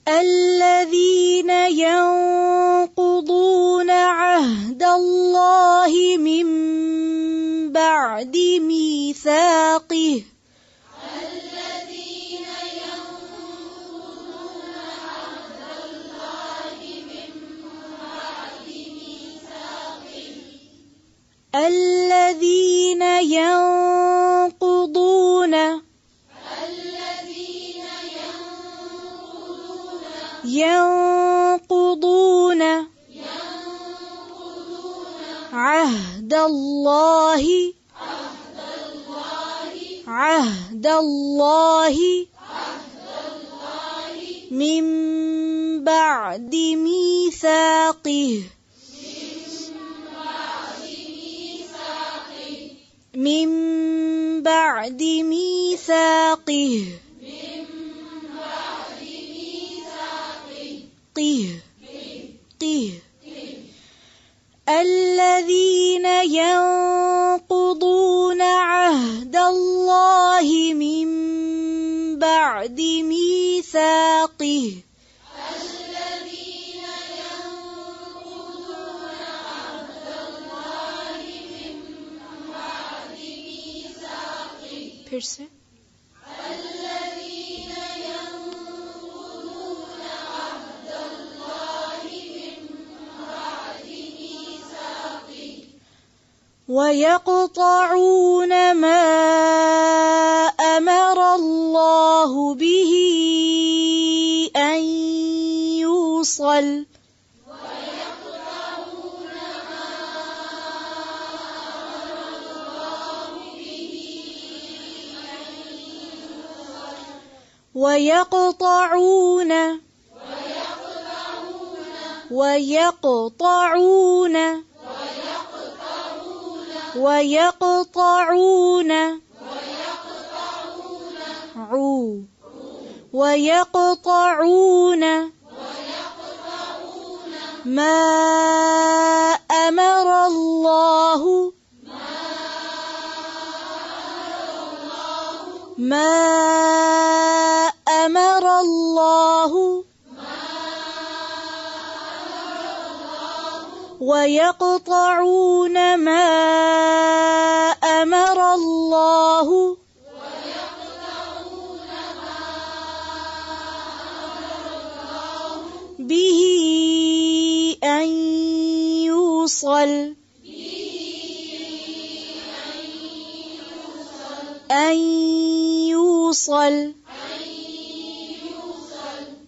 الذين ينقضون عهد الله من بعد ميثاقه الذين ينقضون عهد الله من بعد ميثاقه الذين ينقضون عهد الله من بعد ميثاقه پھر سے وَيَقْطَعُونَ مَا أَمَرَ اللَّهُ بِهِ أَن يُوصَلَ وَيَقْطَعُونَ مَا أَمَرَ اللَّهُ وَيَقْطَعُونَ مَا أَمَرَ اللَّهُ بِهِ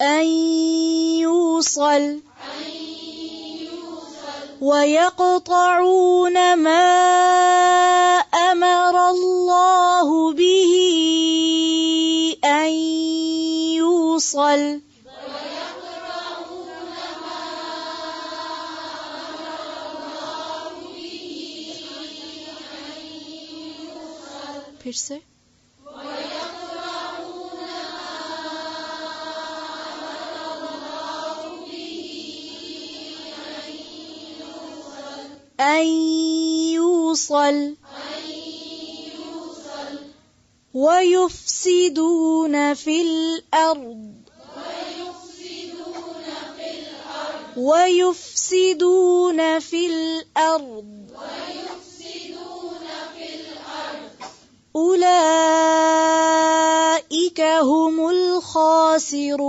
أَن يُوصَلَ وَيَقْطَعُونَ مَا أَمَرَ اللَّهُ بِهِ أَن يُوصَلَ پھر سے أن يوصل ويفسدون في الأرض أولئك هم الخاسرون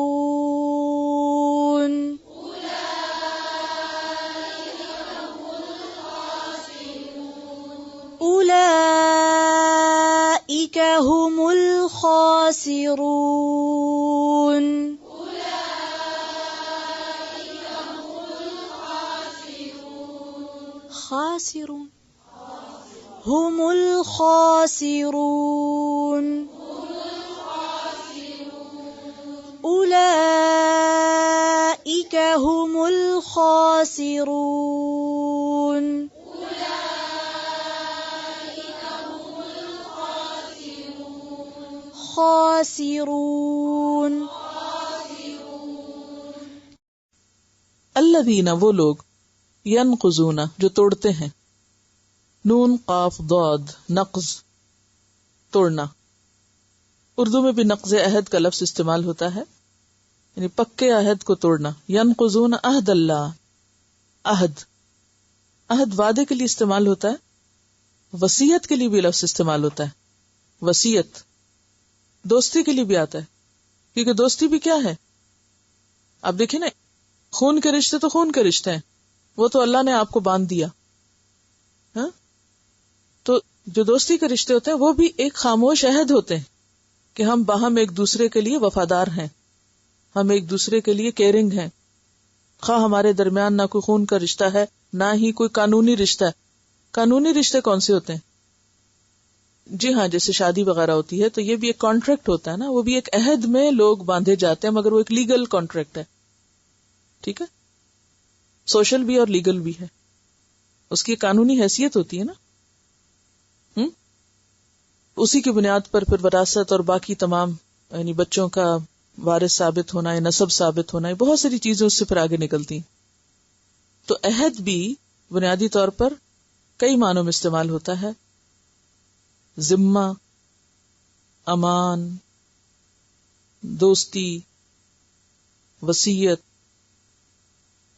أولئك هم الخاسرون خاسرون هم الخاسرون أولئك هم الخاسرون خاسرون الذین وہ لوگ ینقضون جو توڑتے ہیں، نون قاف ضاد نقض توڑنا، اردو میں بھی نقض عہد کا لفظ استعمال ہوتا ہے، یعنی پکے عہد کو توڑنا. ینقضون عہد اللہ. عہد وعدے کے لیے استعمال ہوتا ہے، وصیت کے لیے بھی لفظ استعمال ہوتا ہے. وصیت دوستی کے لیے بھی آتا ہے، کیونکہ دوستی بھی کیا ہے؟ آپ دیکھیں نا، خون کے رشتے تو خون کے رشتے ہیں، وہ تو اللہ نے آپ کو باندھ دیا. ہاں، تو جو دوستی کے رشتے ہوتے ہیں وہ بھی ایک خاموش عہد ہوتے ہیں کہ ہم باہم ایک دوسرے کے لیے وفادار ہیں، ہم ایک دوسرے کے لیے کیئرنگ ہیں. خواہ ہمارے درمیان نہ کوئی خون کا رشتہ ہے، نہ ہی کوئی قانونی رشتہ ہے. قانونی رشتے کون سے ہوتے ہیں؟ جی ہاں، جیسے شادی وغیرہ ہوتی ہے تو یہ بھی ایک کانٹریکٹ ہوتا ہے نا، وہ بھی ایک عہد میں لوگ باندھے جاتے ہیں، مگر وہ ایک لیگل کانٹریکٹ ہے. ٹھیک ہے، سوشل بھی اور لیگل بھی ہے، اس کی قانونی حیثیت ہوتی ہے نا. اسی کی بنیاد پر پھر وراثت اور باقی تمام، یعنی بچوں کا وارث ثابت ہونا یا نسب ثابت ہونا، بہت ساری چیزیں اس سے پھر آگے نکلتی. تو عہد بھی بنیادی طور پر کئی معنوں میں استعمال ہوتا ہے. ذمہ، امان، دوستی، وصیت،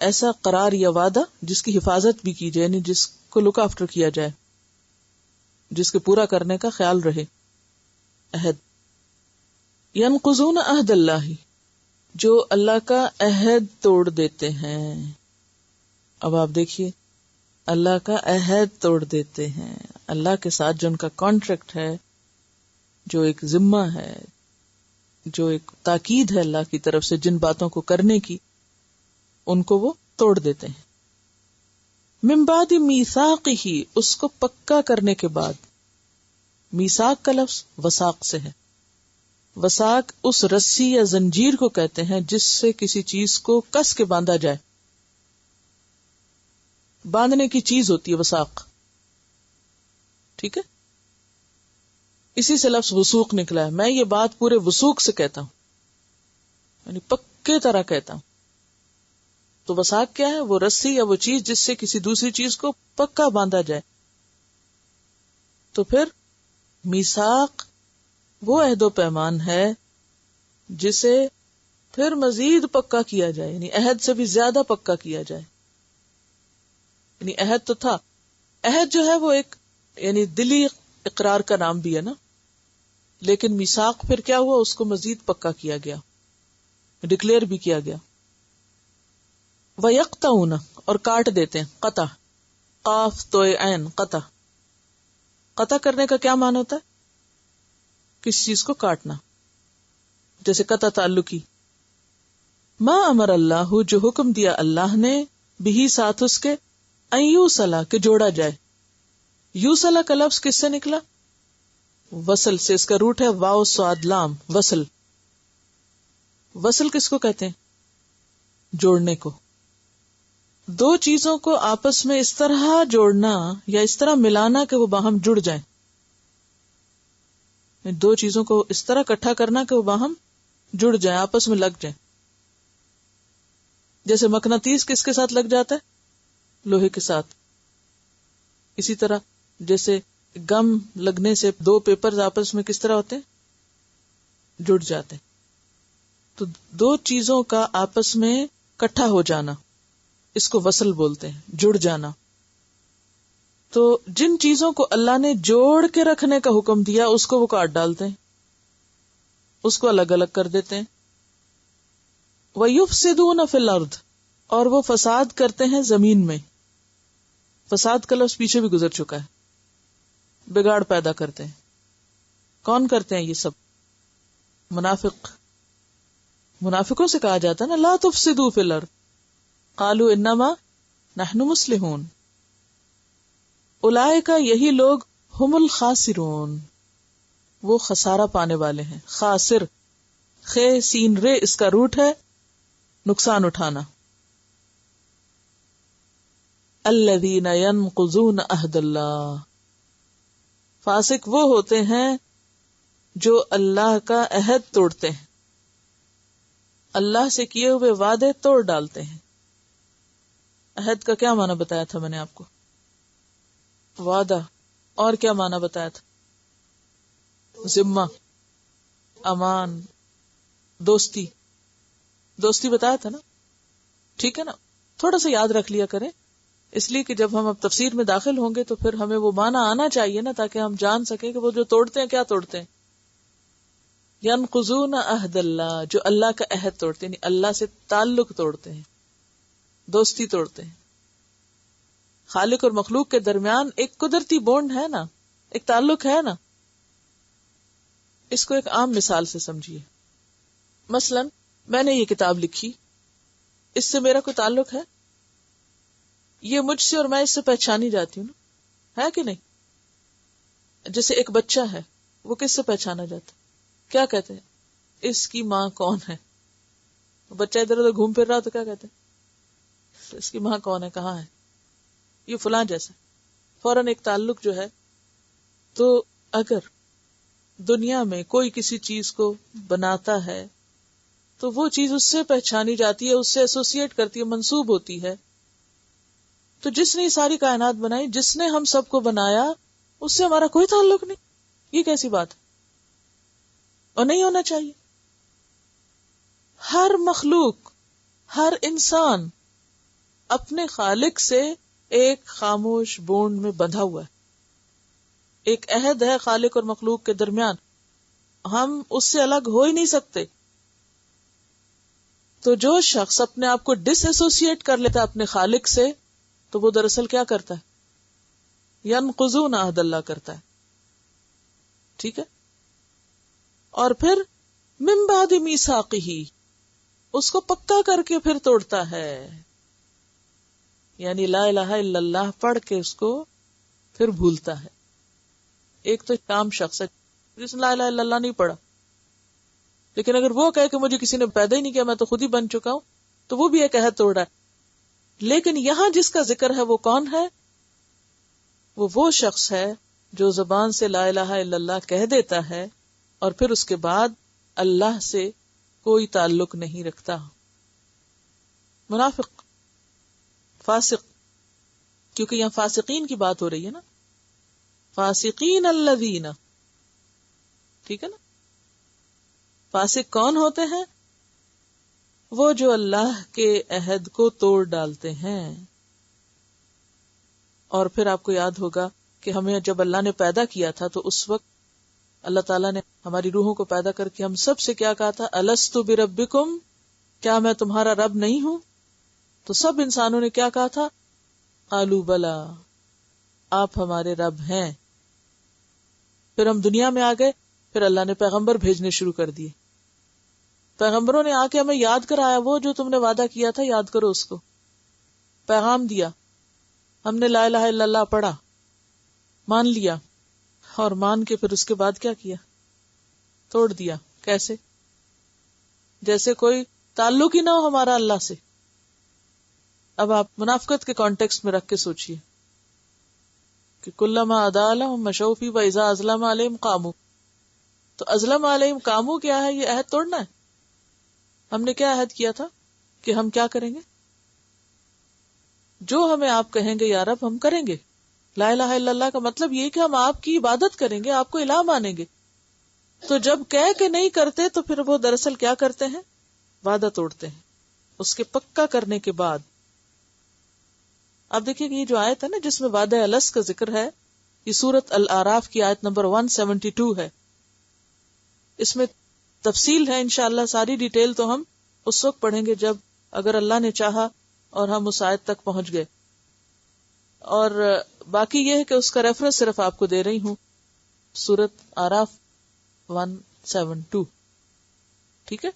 ایسا قرار یا وعدہ جس کی حفاظت بھی کی جائے، یعنی جس کو لک آفٹر کیا جائے، جس کے پورا کرنے کا خیال رہے. عہد. ینقضون عہد اللہ، جو اللہ کا عہد توڑ دیتے ہیں. اب آپ دیکھیے، اللہ کا عہد توڑ دیتے ہیں، اللہ کے ساتھ جو ان کا کانٹریکٹ ہے، جو ایک ذمہ ہے، جو ایک تاکید ہے اللہ کی طرف سے جن باتوں کو کرنے کی، ان کو وہ توڑ دیتے ہیں. من بعد میثاقہ، اس کو پکا کرنے کے بعد. میثاق کا لفظ وثاق سے ہے. وثاق اس رسی یا زنجیر کو کہتے ہیں جس سے کسی چیز کو کس کے باندھا جائے. باندھنے کی چیز ہوتی ہے وثاق. ٹھیک ہے، اسی سے لفظ وثوق نکلا ہے. میں یہ بات پورے وثوق سے کہتا ہوں، یعنی پکے طرح کہتا ہوں. تو وثاق کیا ہے؟ وہ رسی یا وہ چیز جس سے کسی دوسری چیز کو پکا باندھا جائے. تو پھر میثاق وہ عہد و پیمان ہے جسے پھر مزید پکا کیا جائے، یعنی عہد سے بھی زیادہ پکا کیا جائے. یعنی عہد تو تھا، عہد جو ہے وہ ایک یعنی دلی اقرار کا نام بھی ہے نا، لیکن میثاق پھر کیا ہوا؟ اس کو مزید پکا کیا گیا، ڈکلیئر بھی کیا گیا. وَيَقْطَعُونَ، اور کاٹ دیتے ہیں. قطع، قاف توئے عین، قطع. قطع کرنے کا کیا معنی ہوتا ہے؟ کسی چیز کو کاٹنا، جیسے قطع تعلقی. ما امر اللہ، جو حکم دیا اللہ نے، بھی ساتھ اس کے، ان یوصلا، کہ جوڑا جائے. یوصلا کا لفظ کس سے نکلا؟ وصل سے. اس کا روٹ ہے واو صاد لام، وصل. وصل کس کو کہتے ہیں؟ جوڑنے کو. دو چیزوں کو آپس میں اس طرح جوڑنا یا اس طرح ملانا کہ وہ باہم جڑ جائیں. دو چیزوں کو اس طرح اکٹھا کرنا کہ وہ باہم جڑ جائیں، آپس میں لگ جائیں. جیسے مقناطیس کس کے ساتھ لگ جاتا ہے؟ لوہے کے ساتھ. اسی طرح جیسے گم لگنے سے دو پیپرز آپس میں کس طرح ہوتے ہیں؟ جڑ جاتے ہیں. تو دو چیزوں کا آپس میں اکٹھا ہو جانا، اس کو وصل بولتے ہیں، جڑ جانا. تو جن چیزوں کو اللہ نے جوڑ کے رکھنے کا حکم دیا اس کو وہ کاٹ ڈالتے ہیں، اس کو الگ الگ کر دیتے ہیں. وَيُفْسِدُونَ فِي الْأَرْضِ، اور وہ فساد کرتے ہیں زمین میں. فساد کا لفظ پیچھے بھی گزر چکا ہے، بگاڑ پیدا کرتے ہیں. کون کرتے ہیں یہ سب؟ منافق. منافقوں سے کہا جاتا ہے نا، لا تفسدوا فی الارض قالوا انما نحن مصلحون. اولئک، یہی لوگ، ہم الخاسرون، وہ خسارہ پانے والے ہیں. خاسر، خے سین رے، اس کا روٹ ہے نقصان اٹھانا. الذین ینقضون عہد اللہ، فاسق وہ ہوتے ہیں جو اللہ کا عہد توڑتے ہیں، اللہ سے کیے ہوئے وعدے توڑ ڈالتے ہیں. عہد کا کیا معنی بتایا تھا میں نے آپ کو؟ وعدہ. اور کیا معنی بتایا تھا؟ ذمہ، امان، دوستی. دوستی بتایا تھا نا, ٹھیک ہے نا. تھوڑا سا یاد رکھ لیا کریں, اس لیے کہ جب ہم اب تفسیر میں داخل ہوں گے تو پھر ہمیں وہ معنی آنا چاہیے نا, تاکہ ہم جان سکیں کہ وہ جو توڑتے ہیں کیا توڑتے ہیں. ینقضون عہد اللہ, جو اللہ کا عہد توڑتے ہیں, یعنی اللہ سے تعلق توڑتے ہیں, دوستی توڑتے ہیں. خالق اور مخلوق کے درمیان ایک قدرتی بونڈ ہے نا, ایک تعلق ہے نا. اس کو ایک عام مثال سے سمجھیے. مثلا میں نے یہ کتاب لکھی, اس سے میرا کوئی تعلق ہے؟ یہ مجھ سے اور میں اس سے پہچانی جاتی ہوں نا, ہے کہ نہیں؟ جیسے ایک بچہ ہے, وہ کس سے پہچانا جاتا ہے؟ کیا کہتے ہیں؟ اس کی ماں کون ہے؟ بچہ ادھر ادھر گھوم پھر رہا تو کیا کہتے ہیں؟ اس کی ماں کون ہے, کہاں ہے, یہ فلاں جیسا. فوراً ایک تعلق جو ہے. تو اگر دنیا میں کوئی کسی چیز کو بناتا ہے تو وہ چیز اس سے پہچانی جاتی ہے, اس سے ایسوسیٹ کرتی ہے, منسوب ہوتی ہے. تو جس نے یہ ساری کائنات بنائی, جس نے ہم سب کو بنایا, اس سے ہمارا کوئی تعلق نہیں. یہ کیسی بات ہے؟ اور نہیں ہونا چاہیے. ہر مخلوق, ہر انسان اپنے خالق سے ایک خاموش بونڈ میں بندھا ہوا ہے. ایک عہد ہے خالق اور مخلوق کے درمیان, ہم اس سے الگ ہو ہی نہیں سکتے. تو جو شخص اپنے آپ کو ڈس ایسوسیٹ کر لیتا ہے اپنے خالق سے, تو وہ دراصل کیا کرتا ہے؟ ینقضون عہد اللہ کرتا ہے. ٹھیک ہے. اور پھر من بعد میثاقہ, اس کو پکا کر کے پھر توڑتا ہے. یعنی لا الہ الا اللہ پڑھ کے اس کو پھر بھولتا ہے. ایک تو عام شخص ہے جس نے لا الہ الا اللہ نہیں پڑھا, لیکن اگر وہ کہے کہ مجھے کسی نے پیدا ہی نہیں کیا, میں تو خود ہی بن چکا ہوں, تو وہ بھی ایک عہد توڑ رہا ہے. لیکن یہاں جس کا ذکر ہے وہ کون ہے؟ وہ شخص ہے جو زبان سے لا الہ الا اللہ کہہ دیتا ہے اور پھر اس کے بعد اللہ سے کوئی تعلق نہیں رکھتا. منافق, فاسق, کیونکہ یہاں فاسقین کی بات ہو رہی ہے نا, فاسقین الذین, ٹھیک ہے نا. فاسق کون ہوتے ہیں؟ وہ جو اللہ کے عہد کو توڑ ڈالتے ہیں. اور پھر آپ کو یاد ہوگا کہ ہمیں جب اللہ نے پیدا کیا تھا تو اس وقت اللہ تعالیٰ نے ہماری روحوں کو پیدا کر کے ہم سب سے کیا کہا تھا؟ الستُ بربکم, کیا میں تمہارا رب نہیں ہوں؟ تو سب انسانوں نے کیا کہا تھا؟ قالوا بلا, آپ ہمارے رب ہیں. پھر ہم دنیا میں آ گئے, پھر اللہ نے پیغمبر بھیجنے شروع کر دیے. پیغمبروں نے آ کے ہمیں یاد کرایا, وہ جو تم نے وعدہ کیا تھا یاد کرو اس کو. پیغام دیا, ہم نے لا الہ الا اللہ پڑھا, مان لیا, اور مان کے پھر اس کے بعد کیا کیا؟ توڑ دیا. کیسے؟ جیسے کوئی تعلق ہی نہ ہو ہمارا اللہ سے. اب آپ منافقت کے کانٹیکسٹ میں رکھ کے سوچئے کہ کلما ادا لہم مشوا فیہ واذا اظلم علیہم قاموا. تو اظلم علیہم قاموا کیا ہے؟ یہ عہد توڑنا ہے. ہم نے کیا عہد کیا تھا کہ ہم کیا کریں گے؟ جو ہمیں آپ کہیں گے یا رب ہم کریں گے. لا الہ الا اللہ کا مطلب یہ کہ ہم آپ کی عبادت کریں گے, آپ کو الہ مانیں گے. تو جب کہہ کے نہیں کرتے تو پھر وہ دراصل کیا کرتے ہیں؟ وعدہ توڑتے ہیں. اس کے پکا کرنے کے بعد اب دیکھیں کہ یہ جو آیت ہے نا جس میں وعدہ الست کا ذکر ہے, یہ سورۃ الاعراف کی آیت نمبر 172 ہے. اس میں تفصیل ہے, انشاءاللہ ساری ڈیٹیل تو ہم اس وقت پڑھیں گے جب اگر اللہ نے چاہا اور ہم اس آیت تک پہنچ گئے. اور باقی یہ ہے کہ اس کا ریفرنس صرف آپ کو دے رہی ہوں, سورۃ اعراف 172. ٹھیک ہے.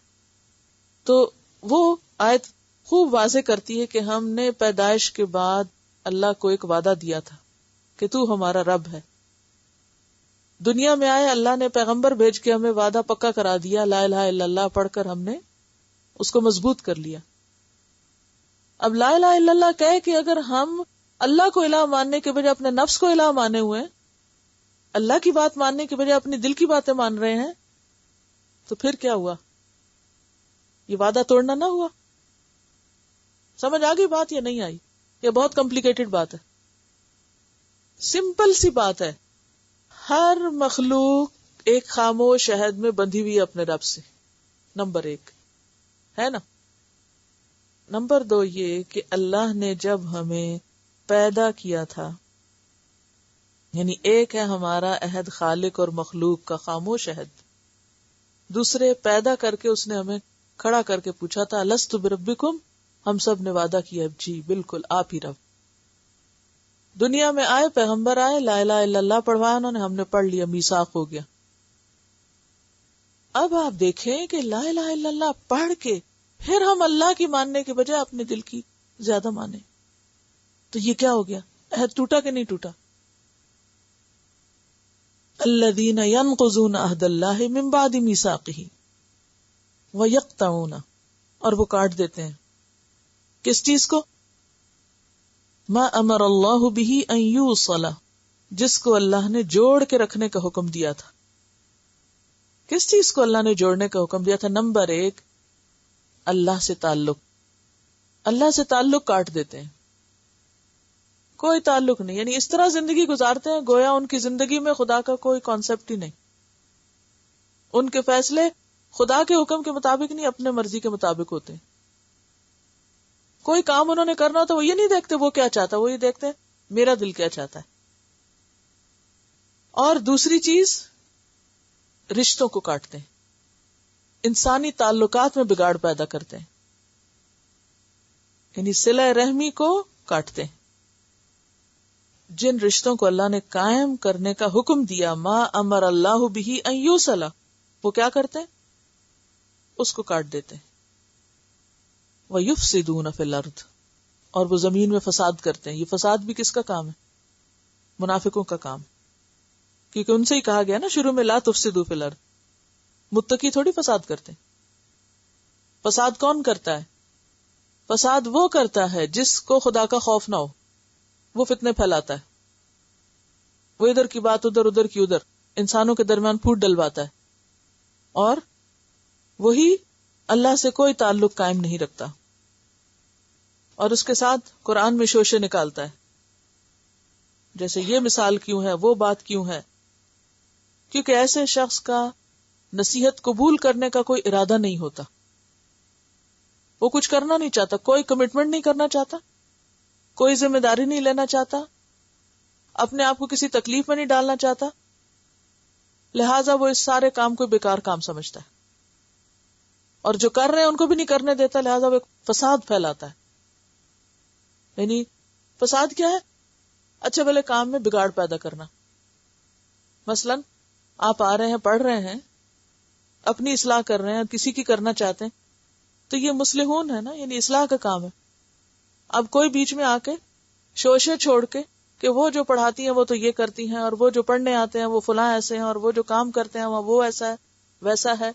تو وہ آیت خوب واضح کرتی ہے کہ ہم نے پیدائش کے بعد اللہ کو ایک وعدہ دیا تھا کہ تو ہمارا رب ہے. دنیا میں آئے, اللہ نے پیغمبر بھیج کے ہمیں وعدہ پکا کرا دیا, لا الہ الا اللہ پڑھ کر ہم نے اس کو مضبوط کر لیا. اب لا الہ الا اللہ کہے کہ اگر ہم اللہ کو الہ ماننے کے بجائے اپنے نفس کو الہ مانے ہوئے, اللہ کی بات ماننے کے بجائے اپنی دل کی باتیں مان رہے ہیں, تو پھر کیا ہوا؟ یہ وعدہ توڑنا نہ ہوا؟ سمجھ آ گئی بات یا نہیں آئی؟ یہ بہت کمپلیکیٹڈ بات ہے. سمپل سی بات ہے, ہر مخلوق ایک خاموش عہد میں بندھی ہوئی ہے اپنے رب سے. نمبر 1 ہے نا. نمبر 2 یہ کہ اللہ نے جب ہمیں پیدا کیا تھا، یعنی ایک ہے ہمارا عہد خالق اور مخلوق کا خاموش عہد، دوسرے پیدا کر کے اس نے ہمیں کھڑا کر کے پوچھا تھا الست بربکم، ہم سب نے وعدہ کیا جی بالکل آپ ہی رب. دنیا میں آئے، پیغمبر آئے، لا الہ الا اللہ پڑھوایا انہوں نے، ہم نے پڑھ لیا، میثاق ہو گیا. اب آپ دیکھیں کہ لا الہ الا اللہ پڑھ کے پھر ہم اللہ کی ماننے کے بجائے اپنے دل کی زیادہ مانے، تو یہ کیا ہو گیا؟ عہد ٹوٹا کہ نہیں ٹوٹا؟ الذین ینقضون عہد اللہ من بعد میثاقہ ویقطعون، اور وہ کاٹ دیتے ہیں کس چیز کو؟ ما امر اللہ بہ ان یوصل، جس کو اللہ نے جوڑ کے رکھنے کا حکم دیا تھا. کس چیز کو اللہ نے جوڑنے کا حکم دیا تھا؟ نمبر 1 اللہ سے تعلق. اللہ سے تعلق کاٹ دیتے ہیں، کوئی تعلق نہیں، یعنی اس طرح زندگی گزارتے ہیں گویا ان کی زندگی میں خدا کا کوئی کانسیپٹ ہی نہیں. ان کے فیصلے خدا کے حکم کے مطابق نہیں، اپنے مرضی کے مطابق ہوتے ہیں. کوئی کام انہوں نے کرنا تو وہ یہ نہیں دیکھتے وہ کیا چاہتا، وہ یہ دیکھتے میرا دل کیا چاہتا ہے. اور دوسری چیز، رشتوں کو کاٹتے ہیں، انسانی تعلقات میں بگاڑ پیدا کرتے ہیں، یعنی صلہ رحمی کو کاٹتے ہیں. جن رشتوں کو اللہ نے قائم کرنے کا حکم دیا، ما امر اللہ بہ ان یوصل، وہ کیا کرتے ہیں؟ اس کو کاٹ دیتے ہیں. وَيُفْسِدُونَ فِي الْأَرْضِ، اور وہ زمین میں فساد کرتے ہیں. یہ فساد بھی کس کا کام ہے؟ منافقوں کا کام، کیونکہ ان سے ہی کہا گیا نا شروع میں لا تفسدوا فی الارض. متقی تھوڑی فساد کرتے ہیں. فساد کون کرتا ہے؟ فساد وہ کرتا ہے جس کو خدا کا خوف نہ ہو، وہ فتنے پھیلاتا ہے، وہ ادھر کی بات ادھر، ادھر کی ادھر، انسانوں کے درمیان پھوٹ ڈلواتا ہے، اور وہی اللہ سے کوئی تعلق قائم نہیں رکھتا، اور اس کے ساتھ قرآن میں شوشے نکالتا ہے، جیسے یہ مثال کیوں ہے، وہ بات کیوں ہے. کیونکہ ایسے شخص کا نصیحت قبول کرنے کا کوئی ارادہ نہیں ہوتا، وہ کچھ کرنا نہیں چاہتا، کوئی کمٹمنٹ نہیں کرنا چاہتا، کوئی ذمہ داری نہیں لینا چاہتا، اپنے آپ کو کسی تکلیف میں نہیں ڈالنا چاہتا، لہٰذا وہ اس سارے کام کو بیکار کام سمجھتا ہے، اور جو کر رہے ہیں ان کو بھی نہیں کرنے دیتا، لہٰذا وہ ایک فساد پھیلاتا ہے. یعنی فساد کیا ہے؟ اچھے بھلے کام میں بگاڑ پیدا کرنا. مثلا آپ آ رہے ہیں، پڑھ رہے ہیں، اپنی اصلاح کر رہے ہیں، کسی کی کرنا چاہتے ہیں، تو یہ مصلحون ہے نا، یعنی اصلاح کا کام ہے. اب کوئی بیچ میں آ کے شوشے چھوڑ کے کہ وہ جو پڑھاتی ہیں وہ تو یہ کرتی ہیں، اور وہ جو پڑھنے آتے ہیں وہ فلاں ایسے ہیں، اور وہ جو کام کرتے ہیں وہ ایسا ہے ویسا ہے،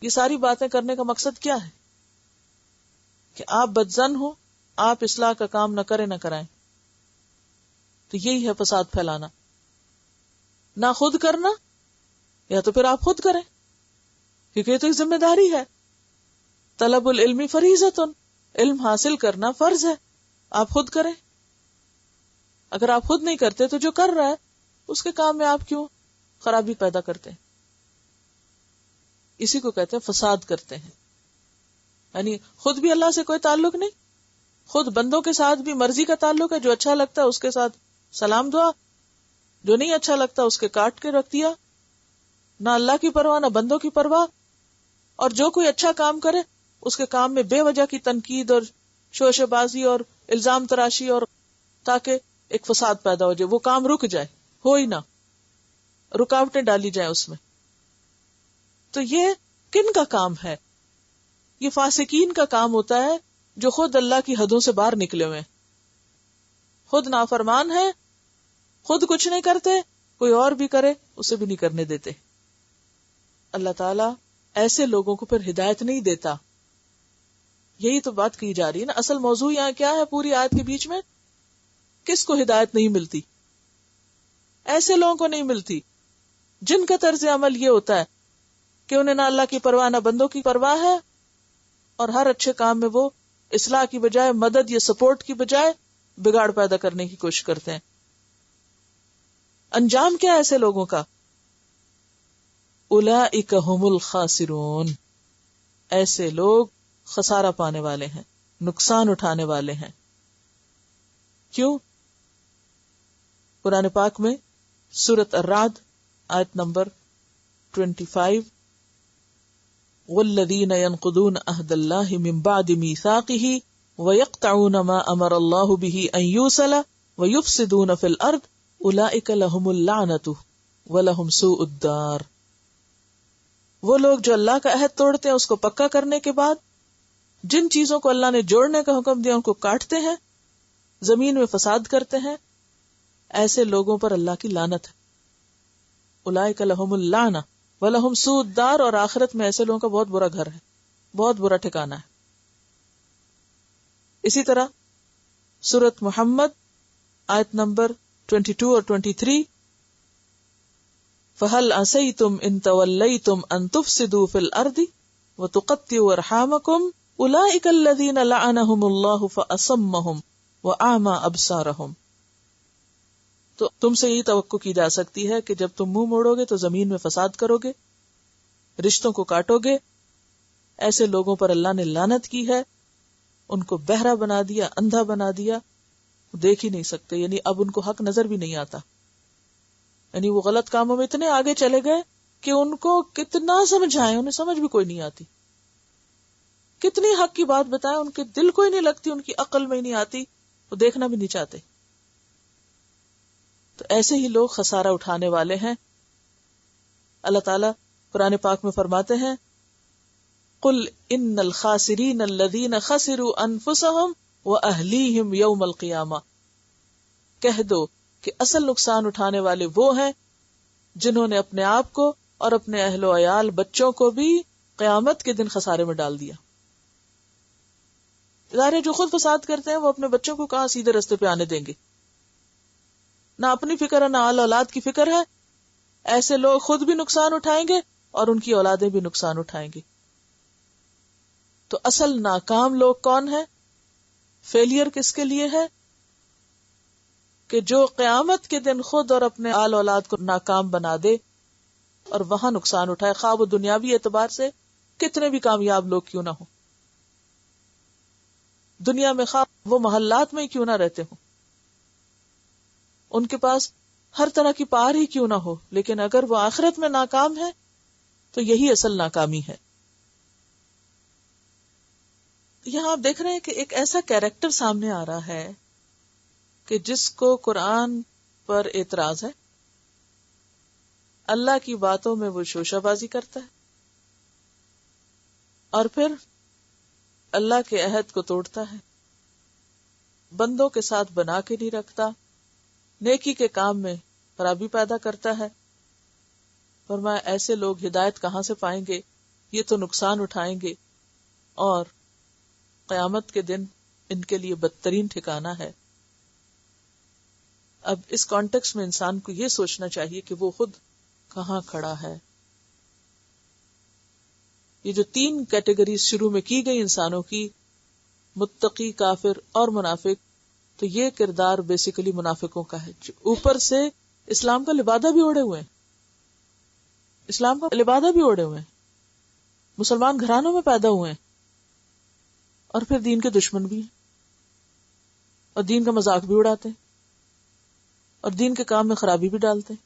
یہ ساری باتیں کرنے کا مقصد کیا ہے؟ کہ آپ بدظن ہو، آپ اصلاح کا کام نہ کریں نہ کرائیں. تو یہی ہے فساد پھیلانا، نہ خود کرنا، یا تو پھر آپ خود کریں، کیونکہ یہ تو ایک ذمہ داری ہے. طلب العلم فریضۃ، علم حاصل کرنا فرض ہے، آپ خود کریں. اگر آپ خود نہیں کرتے تو جو کر رہا ہے اس کے کام میں آپ کیوں خرابی پیدا کرتے ہیں؟ اسی کو کہتے ہیں فساد کرتے ہیں. یعنی خود بھی اللہ سے کوئی تعلق نہیں، خود بندوں کے ساتھ بھی مرضی کا تعلق ہے، جو اچھا لگتا ہے اس کے ساتھ سلام دعا، جو نہیں اچھا لگتا اس کے کاٹ کے رکھ دیا، نہ اللہ کی پرواہ نہ بندوں کی پرواہ. اور جو کوئی اچھا کام کرے اس کے کام میں بے وجہ کی تنقید اور شوشے بازی اور الزام تراشی، اور تاکہ ایک فساد پیدا ہو جائے، وہ کام رک جائے، ہو ہی نہ، رکاوٹیں ڈالی جائیں اس میں. تو یہ کن کا کام ہے؟ یہ فاسقین کا کام ہوتا ہے، جو خود اللہ کی حدوں سے باہر نکلے ہوئے ہیں، خود نافرمان ہے، خود کچھ نہیں کرتے، کوئی اور بھی کرے اسے بھی نہیں کرنے دیتے. اللہ تعالیٰ ایسے لوگوں کو پھر ہدایت نہیں دیتا. یہی تو بات کی جا رہی ہے نا. اصل موضوع یہاں کیا ہے پوری آیت کے بیچ میں؟ کس کو ہدایت نہیں ملتی؟ ایسے لوگوں کو نہیں ملتی جن کا طرز عمل یہ ہوتا ہے کہ انہیں نہ اللہ کی پرواہ نہ بندوں کی پرواہ ہے، اور ہر اچھے کام میں وہ اصلاح کی بجائے مدد یا سپورٹ کی بجائے بگاڑ پیدا کرنے کی کوشش کرتے ہیں. انجام کیا ہے ایسے لوگوں کا؟ اولئک ھم الخاسرون، ایسے لوگ خسارہ پانے والے ہیں، نقصان اٹھانے والے ہیں. کیوں؟ قرآن پاک میں سورۃ الرعد آیت نمبر 25 والذین ينقضون عہد اللہ من بعد میثاقہ ویقطعون ما امر اللہ بہ ان یوصل ویفسدون فی الارض اولئک لہم اللعنۃ ولہم سوء الدار. وہ لوگ جو اللہ کا عہد توڑتے ہیں اس کو پکا کرنے کے بعد جن چیزوں کو اللہ نے جوڑنے کا حکم دیا ان کو کاٹتے ہیں، زمین میں فساد کرتے ہیں، ایسے لوگوں پر اللہ کی لعنت ہے. اولئک لہم اللعنۃ ولہم سوء الدار، اور آخرت میں ایسے لوگوں کا بہت برا گھر ہے، بہت برا ٹھکانہ ہے. اسی طرح سورۃ محمد آیت نمبر 22 اور 23 فَهَلْ عَسَيْتُمْ إِن تَوَلَّيْتُمْ أَن تُفْسِدُوا فِي الْأَرْضِ وَتُقَطِّعُوا أَرْحَامَكُمْ أُولَئِكَ الَّذِينَ لَعَنَهُمُ اللَّهُ فَأَصَمَّهُمْ وَأَعْمَى أَبْصَارَهُمْ. تو تم سے یہی توقع کی جا سکتی ہے کہ جب تم منہ موڑو گے تو زمین میں فساد کرو گے، رشتوں کو کاٹو گے. ایسے لوگوں پر اللہ نے لعنت کی ہے، ان کو بہرا بنا دیا، اندھا بنا دیا، دیکھ ہی نہیں سکتے، یعنی اب ان کو حق نظر بھی نہیں آتا. یعنی وہ غلط کاموں میں اتنے آگے چلے گئے کہ ان کو کتنا سمجھائیں انہیں سمجھ بھی کوئی نہیں آتی، کتنی حق کی بات بتائیں ان کے دل کو ہی نہیں لگتی، ان کی عقل میں ہی نہیں آتی، وہ دیکھنا بھی نہیں چاہتے. تو ایسے ہی لوگ خسارہ اٹھانے والے ہیں. اللہ تعالیٰ قرآن پاک میں فرماتے ہیں قل ان الخاسرین الذین خسروا انفسهم واہلیہم یوم القیامہ، کہہ دو کہ اصل نقصان اٹھانے والے وہ ہیں جنہوں نے اپنے آپ کو اور اپنے اہل و عیال بچوں کو بھی قیامت کے دن خسارے میں ڈال دیا. ظاہر جو خود فساد کرتے ہیں وہ اپنے بچوں کو کہاں سیدھے رستے پہ آنے دیں گے، نہ اپنی فکر ہے نہ اولاد کی فکر ہے. ایسے لوگ خود بھی نقصان اٹھائیں گے اور ان کی اولادیں بھی نقصان اٹھائیں گے. تو اصل ناکام لوگ کون ہیں؟ فیلئر کس کے لیے ہے؟ کہ جو قیامت کے دن خود اور اپنے آل اولاد کو ناکام بنا دے اور وہاں نقصان اٹھائے، خواہ وہ دنیاوی اعتبار سے کتنے بھی کامیاب لوگ کیوں نہ ہوں، دنیا میں خواہ وہ محلات میں کیوں نہ رہتے ہوں، ان کے پاس ہر طرح کی پار ہی کیوں نہ ہو، لیکن اگر وہ آخرت میں ناکام ہے تو یہی اصل ناکامی ہے. یہاں آپ دیکھ رہے ہیں کہ ایک ایسا کیریکٹر سامنے آ رہا ہے کہ جس کو قرآن پر اعتراض ہے، اللہ کی باتوں میں وہ شوشہ بازی کرتا ہے اور پھر اللہ کے عہد کو توڑتا ہے، بندوں کے ساتھ بنا کے نہیں رکھتا، نیکی کے کام میں خرابی پیدا کرتا ہے. فرمایا ایسے لوگ ہدایت کہاں سے پائیں گے، یہ تو نقصان اٹھائیں گے اور قیامت کے دن ان کے لیے بدترین ٹھکانہ ہے. اب اس کانٹیکس میں انسان کو یہ سوچنا چاہیے کہ وہ خود کہاں کھڑا ہے. یہ جو 3 کیٹیگریز شروع میں کی گئی انسانوں کی، متقی، کافر اور منافق، تو یہ کردار بیسیکلی منافقوں کا ہے جو اوپر سے اسلام کا لبادہ بھی اوڑھے ہوئے ہیں، اسلام کا لبادہ بھی اوڑھے ہوئے ہیں، مسلمان گھرانوں میں پیدا ہوئے ہیں اور پھر دین کے دشمن بھی ہیں اور دین کا مذاق بھی اڑاتے ہیں اور دین کے کام میں خرابی بھی ڈالتے ہیں.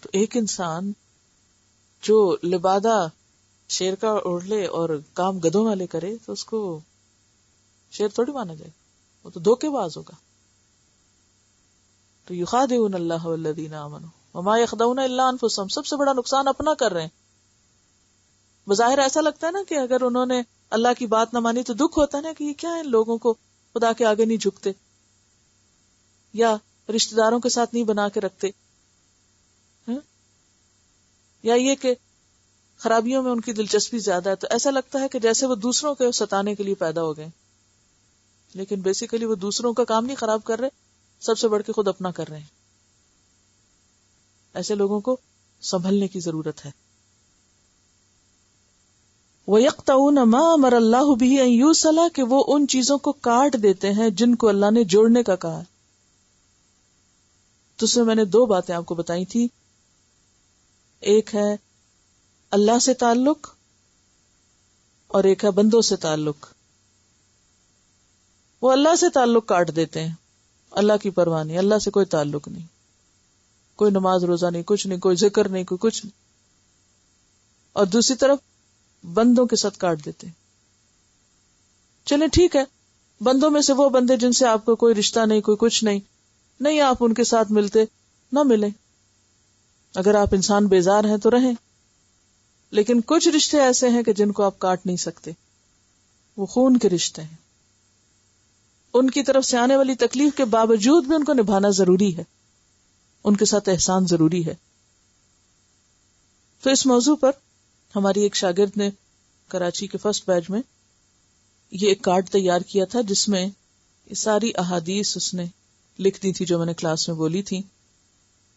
تو ایک انسان جو لبادہ شیر کا اوڑھ لے اور کام گدھوں والے کرے تو اس کو شیر تھوڑی مانا جائے، وہ تو دھوکے باز ہوگا. تو یخادعون اللہ والذین آمنوا وما یخدعون الا انفسهم، سب سے بڑا نقصان اپنا کر رہے ہیں. بظاہر ایسا لگتا ہے نا کہ اگر انہوں نے اللہ کی بات نہ مانی تو دکھ ہوتا ہے نا کہ یہ کیا ہے، لوگوں کو خدا کے آگے نہیں جھکتے یا رشتہ داروں کے ساتھ نہیں بنا کے رکھتے، یا یہ کہ خرابیوں میں ان کی دلچسپی زیادہ ہے. تو ایسا لگتا ہے کہ جیسے وہ دوسروں کے ستانے کے لیے پیدا ہو گئے، لیکن بیسیکلی وہ دوسروں کا کام نہیں خراب کر رہے، سب سے بڑھ کے خود اپنا کر رہے ہیں. ایسے لوگوں کو سنبھلنے کی ضرورت ہے. وَيَقْطَعُونَ مَا أَمَرَ اللَّهُ بِهِ أَن يُوصَلَ، کہ وہ ان چیزوں کو کاٹ دیتے ہیں جن کو اللہ نے جوڑنے کا کہا. تو اس میں نے 2 باتیں آپ کو بتائی تھی، ایک ہے اللہ سے تعلق اور ایک ہے بندوں سے تعلق. وہ اللہ سے تعلق کاٹ دیتے ہیں، اللہ کی پرواہ نہیں، اللہ سے کوئی تعلق نہیں، کوئی نماز روزہ نہیں، کچھ نہیں، کوئی ذکر نہیں، کوئی کچھ نہیں، اور دوسری طرف بندوں کے ساتھ کاٹ دیتے ہیں۔ چلیں ٹھیک ہے، بندوں میں سے وہ بندے جن سے آپ کو کوئی رشتہ نہیں، کوئی کچھ نہیں آپ ان کے ساتھ ملتے، نہ ملیں، اگر آپ انسان بیزار ہیں تو رہیں، لیکن کچھ رشتے ایسے ہیں کہ جن کو آپ کاٹ نہیں سکتے، وہ خون کے رشتے ہیں، ان کی طرف سے آنے والی تکلیف کے باوجود بھی ان کو نبھانا ضروری ہے، ان کے ساتھ احسان ضروری ہے۔ تو اس موضوع پر ہماری ایک شاگرد نے کراچی کے فرسٹ بیچ میں یہ ایک کارڈ تیار کیا تھا، جس میں یہ ساری احادیث اس نے لکھ دی تھی جو میں نے کلاس میں بولی تھی۔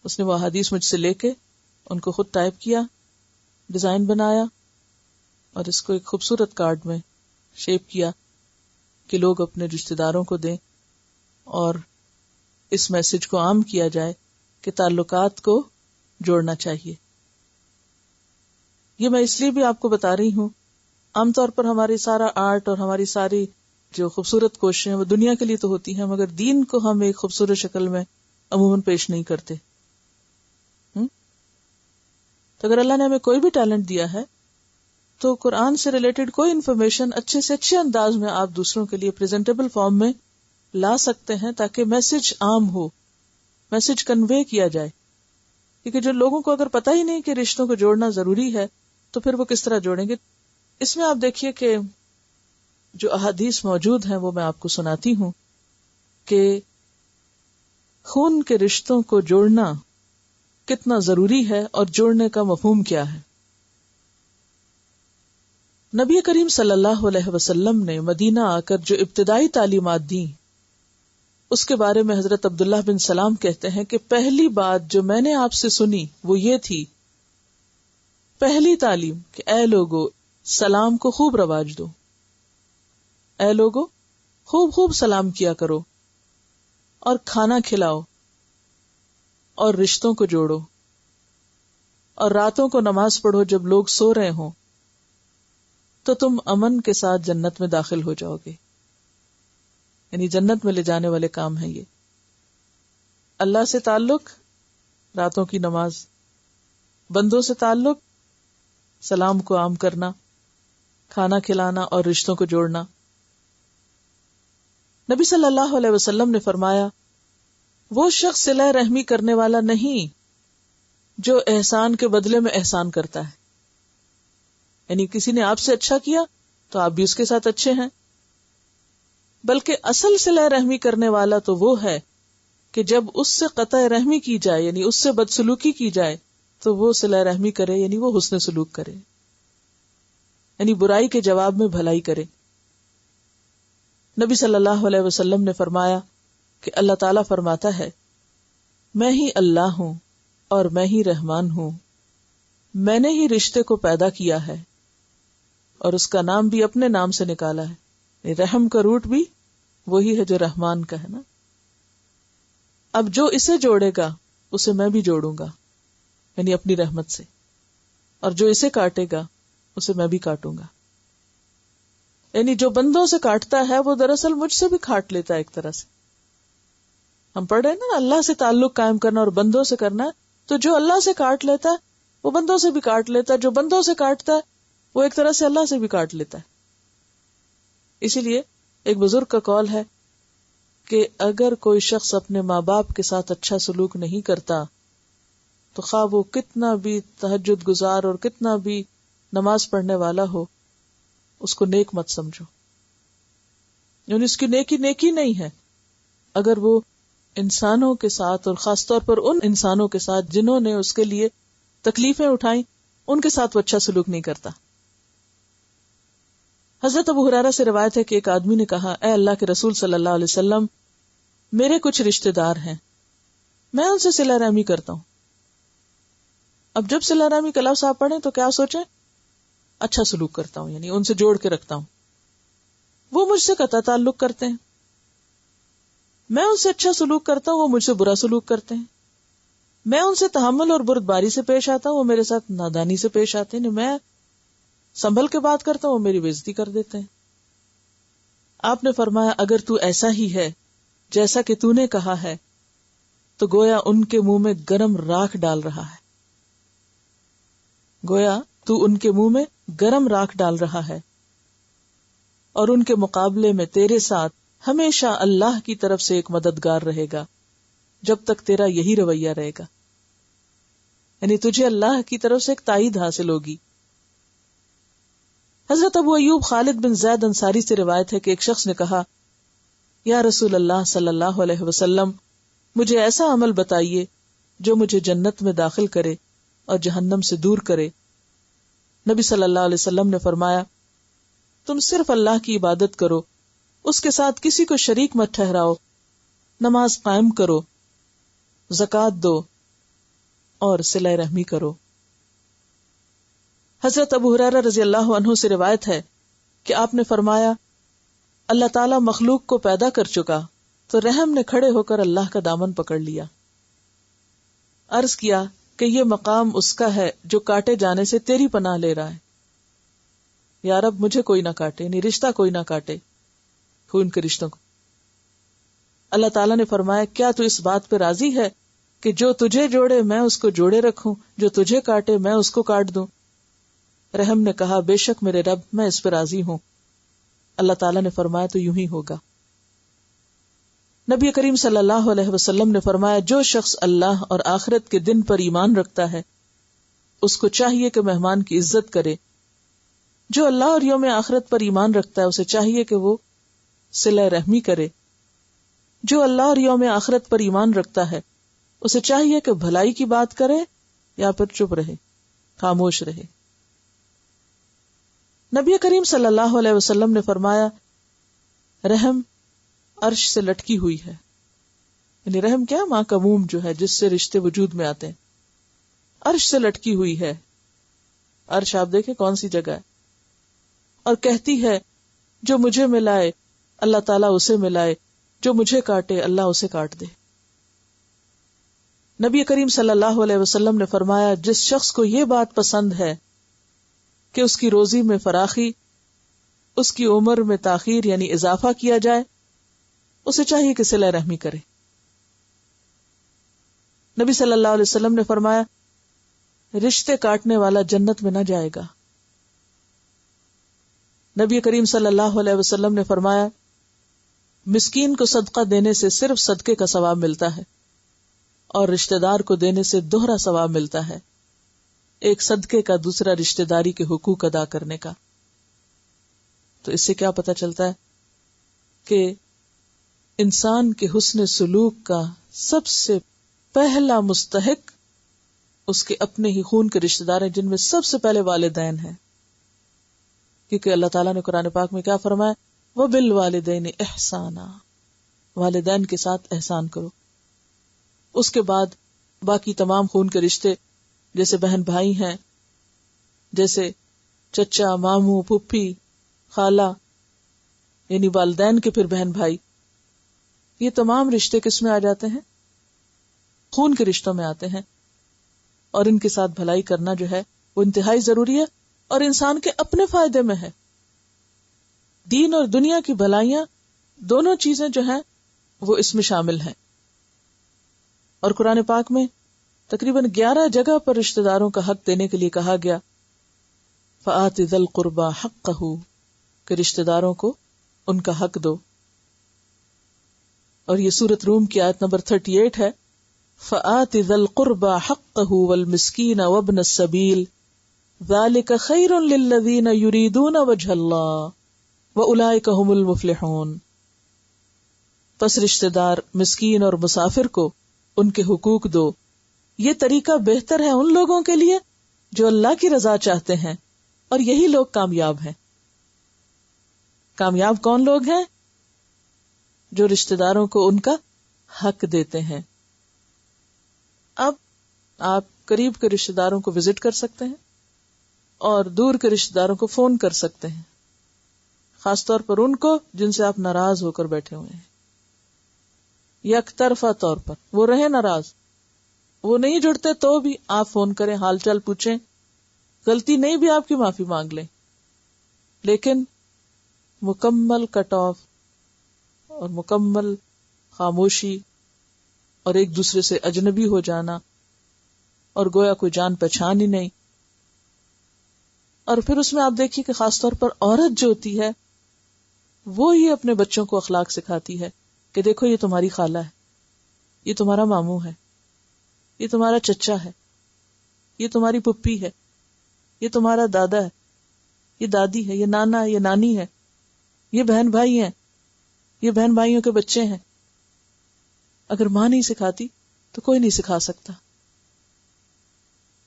اس نے وہ احادیث مجھ سے لے کے ان کو خود ٹائپ کیا، ڈیزائن بنایا اور اس کو ایک خوبصورت کارڈ میں شیپ کیا کہ لوگ اپنے رشتہ داروں کو دیں اور اس میسج کو عام کیا جائے کہ تعلقات کو جوڑنا چاہیے۔ یہ میں اس لیے بھی آپ کو بتا رہی ہوں، عام طور پر ہماری سارا آرٹ اور ہماری ساری جو خوبصورت کوششیں وہ دنیا کے لیے تو ہوتی ہیں، مگر دین کو ہم ایک خوبصورت شکل میں عموماً پیش نہیں کرتے۔ تو اگر اللہ نے ہمیں کوئی بھی ٹیلنٹ دیا ہے تو قرآن سے ریلیٹڈ کوئی انفارمیشن اچھے سے اچھے انداز میں آپ دوسروں کے لیے پریزنٹیبل فارم میں لا سکتے ہیں تاکہ میسج عام ہو، میسج کنوے کیا جائے، کیونکہ جو لوگوں کو اگر پتہ ہی نہیں کہ رشتوں کو جوڑنا ضروری ہے تو پھر وہ کس طرح جوڑیں گے۔ اس میں آپ دیکھیے کہ جو احادیث موجود ہیں وہ میں آپ کو سناتی ہوں کہ خون کے رشتوں کو جوڑنا کتنا ضروری ہے اور جوڑنے کا مفہوم کیا ہے۔ نبی کریم صلی اللہ علیہ وسلم نے مدینہ آ کر جو ابتدائی تعلیمات دیں اس کے بارے میں حضرت عبداللہ بن سلام کہتے ہیں کہ پہلی بات جو میں نے آپ سے سنی وہ یہ تھی، پہلی تعلیم کہ اے لوگو سلام کو خوب رواج دو، اے لوگو خوب خوب سلام کیا کرو اور کھانا کھلاؤ اور رشتوں کو جوڑو، اور راتوں کو نماز پڑھو جب لوگ سو رہے ہوں، تو تم امن کے ساتھ جنت میں داخل ہو جاؤ گے۔ یعنی جنت میں لے جانے والے کام ہیں یہ، اللہ سے تعلق، راتوں کی نماز، بندوں سے تعلق، سلام کو عام کرنا، کھانا کھلانا اور رشتوں کو جوڑنا۔ نبی صلی اللہ علیہ وسلم نے فرمایا، وہ شخص صلہ رحمی کرنے والا نہیں جو احسان کے بدلے میں احسان کرتا ہے، یعنی کسی نے آپ سے اچھا کیا تو آپ بھی اس کے ساتھ اچھے ہیں، بلکہ اصل صلہ رحمی کرنے والا تو وہ ہے کہ جب اس سے قطع رحمی کی جائے، یعنی اس سے بدسلوکی کی جائے تو وہ صلہ رحمی کرے، یعنی وہ حسن سلوک کرے، یعنی برائی کے جواب میں بھلائی کرے۔ نبی صلی اللہ علیہ وسلم نے فرمایا کہ اللہ تعالیٰ فرماتا ہے، میں ہی اللہ ہوں اور میں ہی رحمان ہوں، میں نے ہی رشتے کو پیدا کیا ہے اور اس کا نام بھی اپنے نام سے نکالا ہے، رحم کا روٹ بھی وہی ہے جو رحمان کا ہے نا۔ اب جو اسے جوڑے گا اسے میں بھی جوڑوں گا، یعنی اپنی رحمت سے، اور جو اسے کاٹے گا اسے میں بھی کاٹوں گا۔ یعنی جو بندوں سے کاٹتا ہے وہ دراصل مجھ سے بھی کاٹ لیتا ہے ایک طرح سے۔ ہم پڑھ رہے ہیں نا اللہ سے تعلق قائم کرنا اور بندوں سے کرنا ہے، تو جو اللہ سے کاٹ لیتا ہے وہ بندوں سے بھی کاٹ لیتا ہے، جو بندوں سے کاٹتا ہے وہ ایک طرح سے اللہ سے بھی کاٹ لیتا ہے۔ اسی لیے ایک بزرگ کا قول ہے کہ اگر کوئی شخص اپنے ماں باپ کے ساتھ اچھا سلوک نہیں کرتا تو خواہ وہ کتنا بھی تہجد گزار اور کتنا بھی نماز پڑھنے والا ہو، اس کو نیک مت سمجھو، یعنی اس کی نیکی نہیں ہے اگر وہ انسانوں کے ساتھ اور خاص طور پر ان انسانوں کے ساتھ جنہوں نے اس کے لیے تکلیفیں اٹھائیں ان کے ساتھ وہ اچھا سلوک نہیں کرتا۔ حضرت ابو ہریرہ سے روایت ہے کہ ایک آدمی نے کہا، اے اللہ کے رسول صلی اللہ علیہ وسلم، میرے کچھ رشتہ دار ہیں، میں ان سے صلہ رحمی کرتا ہوں۔ اب جب صلہ رحمی کا لفظ آپ پڑھیں تو کیا سوچیں؟ اچھا سلوک کرتا ہوں، یعنی ان سے جوڑ کے رکھتا ہوں۔ وہ مجھ سے قطع تعلق کرتے ہیں، میں ان سے اچھا سلوک کرتا ہوں، وہ مجھ سے برا سلوک کرتے ہیں۔ میں ان سے تحمل اور بردباری سے پیش آتا ہوں، وہ میرے ساتھ نادانی سے پیش آتے ہیں۔ میں سنبھل کے بات کرتا ہوں، وہ میری بے عزتی کر دیتے ہیں۔ آپ نے فرمایا اگر تو ایسا ہی ہے جیسا کہ تو نے کہا ہے تو گویا ان کے منہ میں گرم راکھ ڈال رہا ہے، گویا تو ان کے منہ میں گرم راکھ ڈال رہا ہے، اور ان کے مقابلے میں تیرے ساتھ ہمیشہ اللہ کی طرف سے ایک مددگار رہے گا جب تک تیرا یہی رویہ رہے گا، یعنی تجھے اللہ کی طرف سے ایک تائید حاصل ہوگی۔ حضرت ابو ایوب خالد بن زید انصاری سے روایت ہے کہ ایک شخص نے کہا، یا رسول اللہ صلی اللہ علیہ وسلم، مجھے ایسا عمل بتائیے جو مجھے جنت میں داخل کرے اور جہنم سے دور کرے۔ نبی صلی اللہ علیہ وسلم نے فرمایا، تم صرف اللہ کی عبادت کرو، اس کے ساتھ کسی کو شریک مت ٹھہراؤ، نماز قائم کرو، زکوٰۃ دو اور صلہ رحمی کرو۔ حضرت ابو ہریرہ رضی اللہ عنہ سے روایت ہے کہ آپ نے فرمایا، اللہ تعالیٰ مخلوق کو پیدا کر چکا تو رحم نے کھڑے ہو کر اللہ کا دامن پکڑ لیا۔ عرض کیا کہ یہ مقام اس کا ہے جو کاٹے جانے سے تیری پناہ لے رہا ہے، یا رب مجھے کوئی نہ کاٹے، یعنی رشتہ کوئی نہ کاٹے، خون کے رشتوں کو۔ اللہ تعالیٰ نے فرمایا، کیا تو اس بات پہ راضی ہے کہ جو تجھے جوڑے میں اس کو جوڑے رکھوں، جو تجھے کاٹے میں اس کو کاٹ دوں؟ رحم نے کہا، بے شک میرے رب، میں اس پہ راضی ہوں۔ اللہ تعالیٰ نے فرمایا، تو یوں ہی ہوگا۔ نبی کریم صلی اللہ علیہ وسلم نے فرمایا، جو شخص اللہ اور آخرت کے دن پر ایمان رکھتا ہے اس کو چاہیے کہ مہمان کی عزت کرے، جو اللہ اور یوم آخرت پر ایمان رکھتا ہے اسے چاہیے کہ وہ صلہ رحمی کرے، جو اللہ اور یوم آخرت پر ایمان رکھتا ہے اسے چاہیے کہ بھلائی کی بات کرے یا پھر چپ رہے، خاموش رہے۔ نبی کریم صلی اللہ علیہ وسلم نے فرمایا، رحم عرش سے لٹکی ہوئی ہے، یعنی رحم کیا؟ ماں کا موم جو ہے جس سے رشتے وجود میں آتے ہیں، عرش سے لٹکی ہوئی ہے۔ عرش آپ دیکھیں کون سی جگہ ہے، اور کہتی ہے جو مجھے ملائے اللہ تعالیٰ اسے ملائے، جو مجھے کاٹے اللہ اسے کاٹ دے۔ نبی کریم صلی اللہ علیہ وسلم نے فرمایا، جس شخص کو یہ بات پسند ہے کہ اس کی روزی میں فراخی، اس کی عمر میں تاخیر یعنی اضافہ کیا جائے، اسے چاہیے کہ صلہ رحمی کرے۔ نبی صلی اللہ علیہ وسلم نے فرمایا، رشتے کاٹنے والا جنت میں نہ جائے گا۔ نبی کریم صلی اللہ علیہ وسلم نے فرمایا، مسکین کو صدقہ دینے سے صرف صدقے کا ثواب ملتا ہے اور رشتہ دار کو دینے سے دوہرا ثواب ملتا ہے، ایک صدقے کا، دوسرا رشتہ داری کے حقوق ادا کرنے کا۔ تو اس سے کیا پتہ چلتا ہے کہ انسان کے حسن سلوک کا سب سے پہلا مستحق اس کے اپنے ہی خون کے رشتہ دار ہیں، جن میں سب سے پہلے والدین ہیں، کیونکہ اللہ تعالیٰ نے قرآن پاک میں کیا فرمایا، وَبِالْوَالِدَيْنِ إِحْسَانًا، والدین کے ساتھ احسان کرو۔ اس کے بعد باقی تمام خون کے رشتے، جیسے بہن بھائی ہیں، جیسے چچا، ماموں، پھپھی، خالہ، یعنی والدین کے پھر بہن بھائی، یہ تمام رشتے کس میں آ جاتے ہیں؟ خون کے رشتوں میں آتے ہیں، اور ان کے ساتھ بھلائی کرنا جو ہے وہ انتہائی ضروری ہے اور انسان کے اپنے فائدے میں ہے۔ دین اور دنیا کی بھلائیاں دونوں چیزیں جو ہیں وہ اس میں شامل ہیں، اور قرآن پاک میں تقریباً 11 جگہ پر رشتہ داروں کا حق دینے کے لیے کہا گیا، فآت ذی القربى حقہ، کہ رشتہ داروں کو ان کا حق دو۔ اور یہ سورۃ روم کی آیت نمبر 38 ہے، فآت ذی القربى حقہ والمسکین وابن السبیل ذلک خیر للذین یریدون وجہ اللہ وَأُولَئِكَ هُمُ الْمُفْلِحُونَ۔ پس رشتہ دار، مسکین اور مسافر کو ان کے حقوق دو، یہ طریقہ بہتر ہے ان لوگوں کے لیے جو اللہ کی رضا چاہتے ہیں، اور یہی لوگ کامیاب ہیں۔ کامیاب کون لوگ ہیں؟ جو رشتہ داروں کو ان کا حق دیتے ہیں۔ اب آپ قریب کے رشتہ داروں کو وزٹ کر سکتے ہیں اور دور کے رشتہ داروں کو فون کر سکتے ہیں، خاص طور پر ان کو جن سے آپ ناراض ہو کر بیٹھے ہوئے ہیں، یک طرفہ طور پر وہ رہے ناراض، وہ نہیں جڑتے تو بھی آپ فون کریں، حال چال پوچھیں، غلطی نہیں بھی آپ کی معافی مانگ لیں، لیکن مکمل کٹ آف اور مکمل خاموشی اور ایک دوسرے سے اجنبی ہو جانا اور گویا کوئی جان پہچان ہی نہیں. اور پھر اس میں آپ دیکھیے کہ خاص طور پر عورت جو ہوتی ہے وہ ہی اپنے بچوں کو اخلاق سکھاتی ہے کہ دیکھو یہ تمہاری خالہ ہے، یہ تمہارا ماموں ہے، یہ تمہارا چچا ہے، یہ تمہاری پھپھی ہے، یہ تمہارا دادا ہے، یہ دادی ہے، یہ نانا ہے، یہ نانی ہے، یہ بہن بھائی ہیں، یہ بہن بھائیوں کے بچے ہیں. اگر ماں نہیں سکھاتی تو کوئی نہیں سکھا سکتا.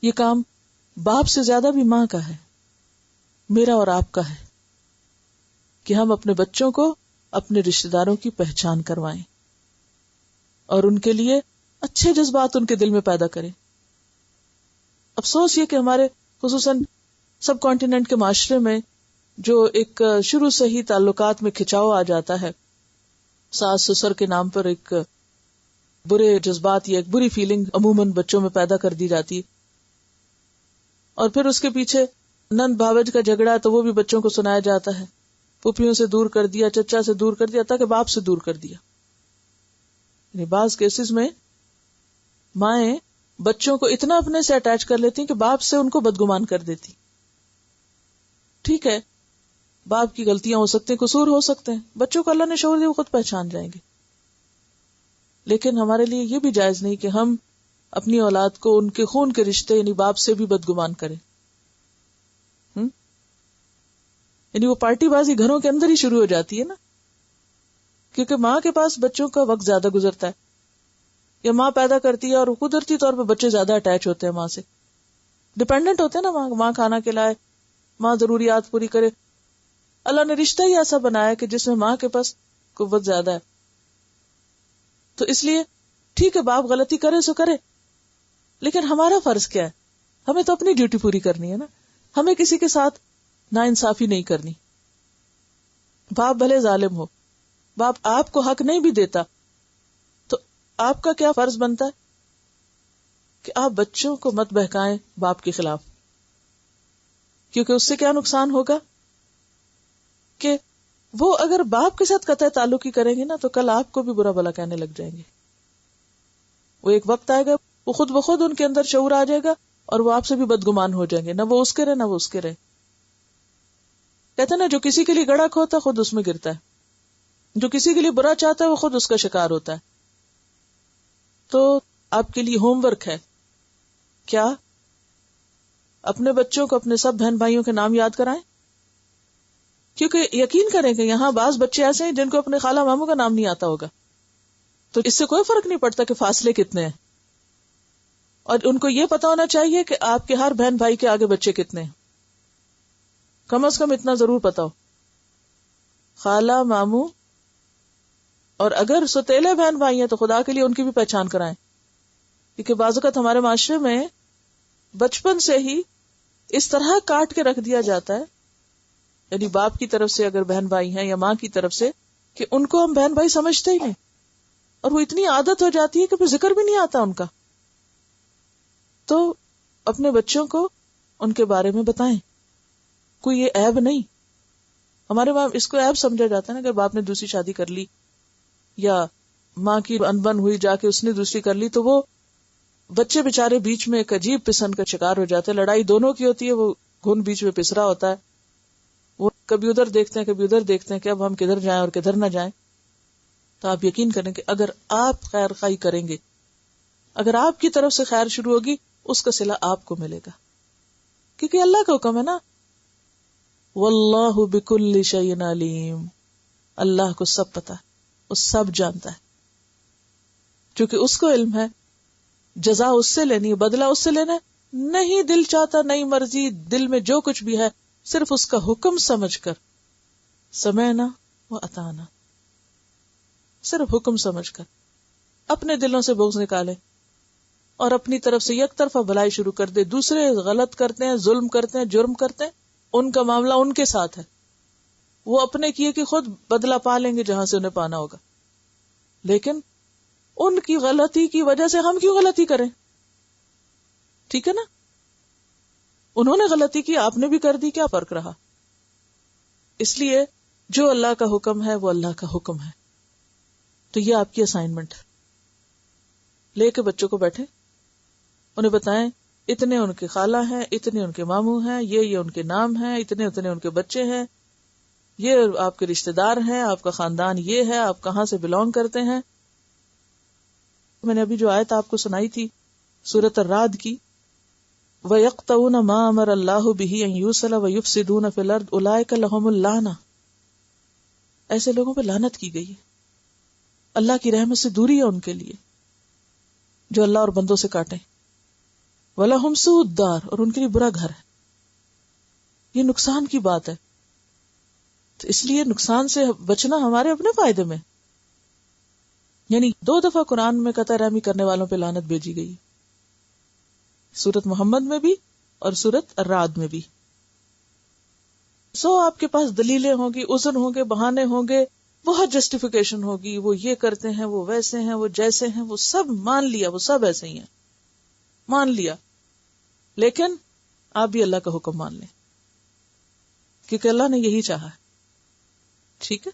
یہ کام باپ سے زیادہ بھی ماں کا ہے، میرا اور آپ کا ہے کہ ہم اپنے بچوں کو اپنے رشتہ داروں کی پہچان کروائیں اور ان کے لیے اچھے جذبات ان کے دل میں پیدا کریں. افسوس یہ کہ ہمارے خصوصاً سب کانٹیننٹ کے معاشرے میں جو ایک شروع سے ہی تعلقات میں کھچاؤ آ جاتا ہے، ساس سسر کے نام پر ایک برے جذبات یا ایک بری فیلنگ عموماً بچوں میں پیدا کر دی جاتی ہے، اور پھر اس کے پیچھے نند بھاوج کا جھگڑا تو وہ بھی بچوں کو سنایا جاتا ہے، پھوپھیوں سے دور کر دیا، چچا سے دور کر دیا، تاکہ باپ سے دور کر دیا. یعنی بعض کیسز میں مائیں بچوں کو اتنا اپنے سے اٹیچ کر لیتی ہیں کہ باپ سے ان کو بدگمان کر دیتی. ٹھیک ہے، باپ کی غلطیاں ہو سکتی ہیں، قصور ہو سکتے ہیں، بچوں کو اللہ نے شعور دیا وہ خود پہچان جائیں گے، لیکن ہمارے لیے یہ بھی جائز نہیں کہ ہم اپنی اولاد کو ان کے خون کے رشتے یعنی باپ سے بھی بدگمان کریں. یعنی وہ پارٹی بازی گھروں کے اندر ہی شروع ہو جاتی ہے نا، کیونکہ ماں کے پاس بچوں کا وقت زیادہ گزرتا ہے، یا ماں پیدا کرتی ہے اور قدرتی طور پہ بچے زیادہ اٹیچ ہوتے ہیں ماں سے، ڈپینڈنٹ ہوتے ہیں نا. ماں کھانا کھلائے، ماں ضروریات پوری کرے. اللہ نے رشتہ ہی ایسا بنایا کہ جس میں ماں کے پاس قوت زیادہ ہے. تو اس لیے ٹھیک ہے باپ غلطی کرے سو کرے، لیکن ہمارا فرض کیا ہے؟ ہمیں تو اپنی ڈیوٹی پوری کرنی ہے نا. ہمیں کسی کے ساتھ ناانصافی نہیں کرنی. باپ بھلے ظالم ہو، باپ آپ کو حق نہیں بھی دیتا، تو آپ کا کیا فرض بنتا ہے کہ آپ بچوں کو مت بہکائیں باپ کے خلاف، کیونکہ اس سے کیا نقصان ہوگا کہ وہ اگر باپ کے ساتھ قطع تعلق ہی کریں گے نا تو کل آپ کو بھی برا بھلا کہنے لگ جائیں گے. وہ ایک وقت آئے گا وہ خود بخود ان کے اندر شعور آ جائے گا اور وہ آپ سے بھی بدگمان ہو جائیں گے، نہ وہ اس کے رہے نہ وہ اس کے رہے. کہتے ہیں نا جو کسی کے لیے گڑھا کھوتا خود اس میں گرتا ہے، جو کسی کے لیے برا چاہتا ہے وہ خود اس کا شکار ہوتا ہے. تو آپ کے لیے ہوم ورک ہے کیا؟ اپنے بچوں کو اپنے سب بہن بھائیوں کے نام یاد کرائیں، کیونکہ یقین کریں کہ یہاں بعض بچے ایسے ہیں جن کو اپنے خالہ ماموں کا نام نہیں آتا ہوگا، تو اس سے کوئی فرق نہیں پڑتا کہ فاصلے کتنے ہیں، اور ان کو یہ پتا ہونا چاہیے کہ آپ کے ہر بہن بھائی کے آگے بچے کتنے ہیں، کم از کم اتنا ضرور پتا ہو. خالہ ماموں، اور اگر سوتیلے بہن بھائی ہیں تو خدا کے لیے ان کی بھی پہچان کرائیں، کیونکہ بعض اوقات ہمارے معاشرے میں بچپن سے ہی اس طرح کاٹ کے رکھ دیا جاتا ہے، یعنی باپ کی طرف سے اگر بہن بھائی ہیں یا ماں کی طرف سے، کہ ان کو ہم بہن بھائی سمجھتے ہی نہیں، اور وہ اتنی عادت ہو جاتی ہے کہ پھر ذکر بھی نہیں آتا ان کا. تو اپنے بچوں کو ان کے بارے میں بتائیں، کوئی یہ عیب نہیں. ہمارے وہاں اس کو عیب سمجھا جاتا ہے نا کہ باپ نے دوسری شادی کر لی یا ماں کی انبن ہوئی جا کے اس نے دوسری کر لی، تو وہ بچے بےچارے بیچ میں ایک عجیب پسند کا شکار ہو جاتے ہیں. لڑائی دونوں کی ہوتی ہے، وہ گھن بیچ میں پسرا ہوتا ہے، وہ کبھی ادھر دیکھتے ہیں کبھی ادھر دیکھتے ہیں کہ اب ہم کدھر جائیں اور کدھر نہ جائیں. تو آپ یقین کریں کہ اگر آپ خیر خواہی کریں گے، اگر آپ کی طرف سے خیر شروع ہوگی، اس کا صلہ آپ کو ملے گا، کیونکہ اللہ کا حکم ہے نا، واللہ بکل شیء علیم. اللہ کو سب پتا ہے، وہ سب جانتا ہے، کیونکہ اس کو علم ہے. جزا اس سے لینی ہے، بدلہ اس سے لینا ہے، نہیں دل چاہتا، نہیں مرضی، دل میں جو کچھ بھی ہے صرف اس کا حکم سمجھ کر سمعنا و اطعنا، صرف حکم سمجھ کر اپنے دلوں سے بغض نکالے اور اپنی طرف سے یک طرفہ بھلائی شروع کر دے. دوسرے غلط کرتے ہیں، ظلم کرتے ہیں، جرم کرتے ہیں، ان کا معاملہ ان کے ساتھ ہے، وہ اپنے کیے کہ خود بدلہ پا لیں گے جہاں سے انہیں پانا ہوگا. لیکن ان کی غلطی کی وجہ سے ہم کیوں غلطی کریں؟ ٹھیک ہے نا، انہوں نے غلطی کی، آپ نے بھی کر دی، کیا فرق رہا؟ اس لیے جو اللہ کا حکم ہے وہ اللہ کا حکم ہے. تو یہ آپ کی اسائنمنٹ ہے. لے کے بچوں کو بیٹھے, انہیں بتائیں اتنے ان کے خالہ ہیں, اتنے ان کے ماموں ہیں, یہ ان کے نام ہیں, اتنے ان کے بچے ہیں, یہ آپ کے رشتہ دار ہیں, آپ کا خاندان یہ ہے, آپ کہاں سے بلونگ کرتے ہیں. میں نے ابھی جو آیت آپ کو سنائی تھی سورۃ الرعد کی, وَيَقْطَعُونَ مَا أَمَرَ اللَّهُ بِهِ أَن يُوصَلَ وَيُفْسِدُونَ فِي الْأَرْضِ أُولَٰئِكَ لَهُمُ اللَّعْنَةُ. ایسے لوگوں پہ لعنت کی گئی ہے, اللہ کی رحمت سے دوری ہے ان کے لیے جو اللہ اور بندوں سے کاٹیں. وَلَهُمْ سُوءُ الدَّارِ, اور ان کے لیے برا گھر ہے. یہ نقصان کی بات ہے. تو اس لیے نقصان سے بچنا ہمارے اپنے فائدے میں. یعنی 2 دفعہ قرآن میں قطع رحمی کرنے والوں پہ لعنت بھیجی گئی, سورۃ محمد میں بھی اور سورۃ الرعد میں بھی. آپ کے پاس دلیلیں ہوں گی, عذر ہوں گے, بہانے ہوں گے, بہت جسٹیفیکیشن ہوگی, وہ یہ کرتے ہیں, وہ ویسے ہیں, وہ جیسے ہیں, وہ سب مان لیا, وہ سب ایسے ہی ہیں, مان لیا. لیکن آپ بھی اللہ کا حکم مان لیں, کیونکہ اللہ نے یہی چاہا ہے. ٹھیک ہے.